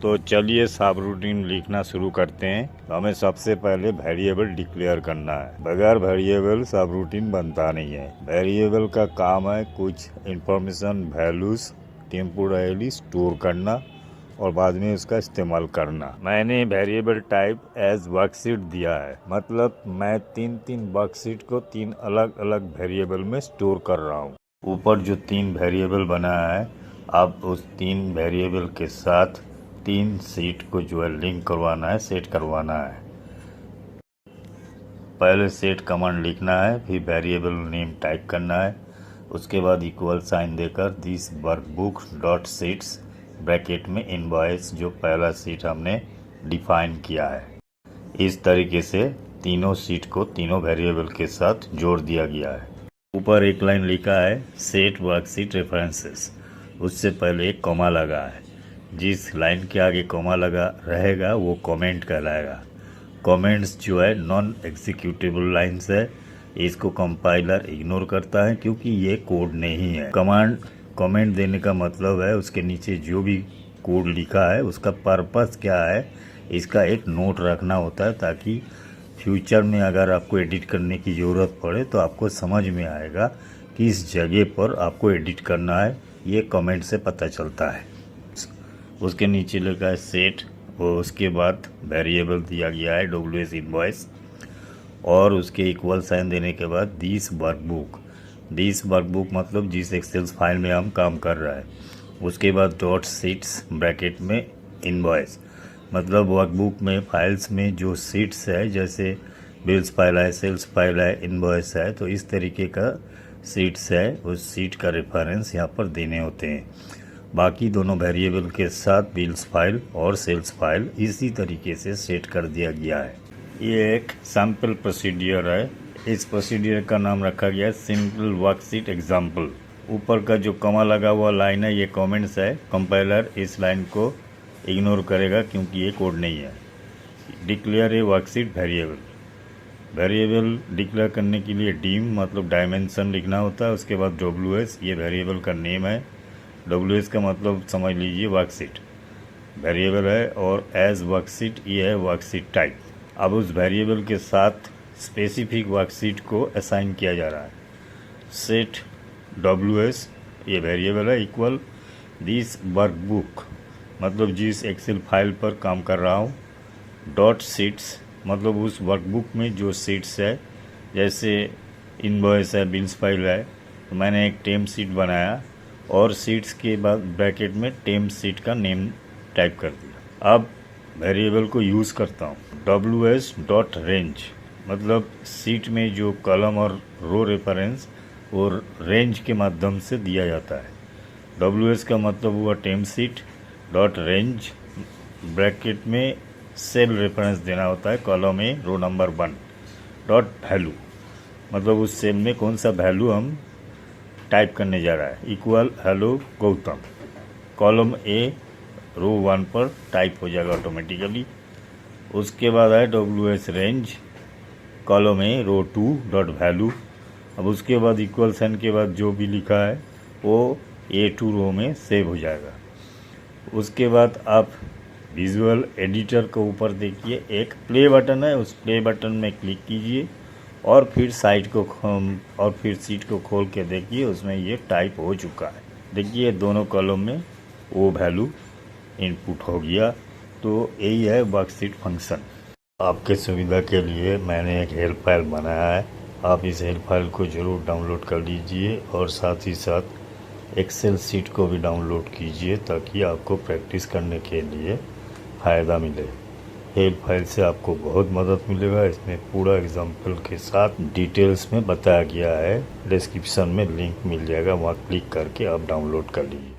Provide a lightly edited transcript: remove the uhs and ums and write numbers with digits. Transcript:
तो चलिए सब रूटीन लिखना शुरू करते हैं। हमें सबसे पहले वेरिएबल डिक्लेयर करना है। बगैर वेरिएबल सब रूटीन बनता नहीं है। वेरिएबल का काम है कुछ इंफॉर्मेशन वैल्यूज टेम्पोरली स्टोर करना और बाद में उसका इस्तेमाल करना। मैंने वेरिएबल टाइप एज वर्कशीट दिया है, मतलब मैं तीन वर्कशीट को 3 अलग अलग वेरिएबल में स्टोर कर रहा हूँ। ऊपर जो 3 वेरिएबल बनाया है, अब उस 3 वेरिएबल के साथ 3 शीट को जो है लिंक करवाना है, सेट करवाना है। पहले सेट कमांड लिखना है, फिर वेरिएबल नेम टाइप करना है, उसके बाद इक्वल साइन देकर this workbook dot sheets bracket में इनवॉइस जो पहला शीट हमने डिफाइन किया है। इस तरीके से तीनों शीट को तीनों वेरिएबल के साथ जोड़ दिया गया है। ऊपर एक लाइन लिखा है सेट वर्कशीट रेफरेंसेस, उससे पहले एक कॉमा लगा है। जिस लाइन के आगे कॉमा लगा रहेगा वो कमेंट कहलाएगा। कमेंट्स जो है नॉन एग्जीक्यूटेबल लाइन्स है, इसको कंपाइलर इग्नोर करता है क्योंकि ये कोड नहीं है। कमेंट देने का मतलब है उसके नीचे जो भी कोड लिखा है उसका पर्पस क्या है, इसका एक नोट रखना होता है ताकि फ्यूचर में अगर आपको एडिट करने की ज़रूरत पड़े तो आपको समझ में आएगा किस जगह पर आपको एडिट करना है। ये कमेंट से पता चलता है। उसके नीचे लिखा है सेट और उसके बाद वेरिएबल दिया गया है WS इनवॉइस और उसके इक्वल साइन देने के बाद दिस वर्कबुक मतलब जिस एक्सेल फाइल में हम काम कर रहा है। उसके बाद डॉट शीट्स ब्रैकेट में इनवॉइस मतलब वर्कबुक में फाइल्स में जो शीट्स है, जैसे बिल्स फाइल है, सेल्स फाइल है, इनवॉइस है, तो इस तरीके का शीट्स है, उस शीट का रेफरेंस यहाँ पर देने होते हैं। बाकी दोनों वेरिएबल के साथ बिल्स फाइल और सेल्स फाइल इसी तरीके से सेट कर दिया गया है। ये एक सैम्पल प्रोसीडियर है। इस प्रोसीडियर का नाम रखा गया है सिंपल वर्कशीट एग्जाम्पल। ऊपर का जो कॉमा लगा हुआ लाइन है ये कमेंट्स है। कंपाइलर इस लाइन को इग्नोर करेगा क्योंकि ये कोड नहीं है। डिक्लेयर ए वर्कशीट वेरिएबल डिक्लेयर करने के लिए डीम मतलब डायमेंशन लिखना होता है। उसके बाद WS ये वेरिएबल का नेम है। WS का मतलब समझ लीजिए वर्कशीट वेरिएबल है और एज वर्कशीट ये है वर्कशीट टाइप। अब उस वेरिएबल के साथ स्पेसिफिक वर्कशीट को असाइन किया जा रहा है। सेट WS ये वेरिएबल है इक्वल दिस वर्कबुक मतलब जिस एक्सेल फाइल पर काम कर रहा हूँ, डॉट शीट्स मतलब उस वर्कबुक में जो शीट्स है, जैसे इनवॉइस है, बिल्स फाइल है, तो मैंने एक टेम शीट बनाया और शीट्स के बाद ब्रैकेट में टेम शीट का नेम टाइप कर दिया। अब वेरिएबल को यूज़ करता हूँ। WS डॉट रेंज मतलब शीट में जो कॉलम और रो रेफरेंस और रेंज के माध्यम से दिया जाता है। WS का मतलब हुआ टेम शीट डॉट रेंज ब्रैकेट में सेल रेफरेंस देना होता है, कॉलम में रो नंबर 1 डॉट वैल्यू मतलब उस सेल में कौन सा वैल्यू हम टाइप करने जा रहा है, equal hello Gautam. Column A रो 1 पर टाइप हो जाएगा ऑटोमेटिकली। उसके बाद है WS range column A row 2 dot value. अब उसके बाद इक्वल साइन के बाद जो भी लिखा है वो A2 रो में सेव हो जाएगा। उसके बाद आप विजुअल एडिटर के ऊपर देखिए एक प्ले बटन है, उस प्ले बटन में क्लिक कीजिए और फिर शीट को खोल के देखिए, उसमें ये टाइप हो चुका है। देखिए दोनों कॉलम में वो वैल्यू इनपुट हो गया। तो यही है वर्कशीट फंक्शन। आपके सुविधा के लिए मैंने एक हेल्प फाइल बनाया है, आप इस हेल्प फाइल को ज़रूर डाउनलोड कर लीजिए और साथ ही साथ एक्सेल शीट को भी डाउनलोड कीजिए ताकि आपको प्रैक्टिस करने के लिए फ़ायदा मिले। हेल्प फाइल से आपको बहुत मदद मिलेगा। इसमें पूरा एग्जाम्पल के साथ डिटेल्स में बताया गया है। डिस्क्रिप्शन में लिंक मिल जाएगा, वहाँ क्लिक करके आप डाउनलोड कर लीजिए।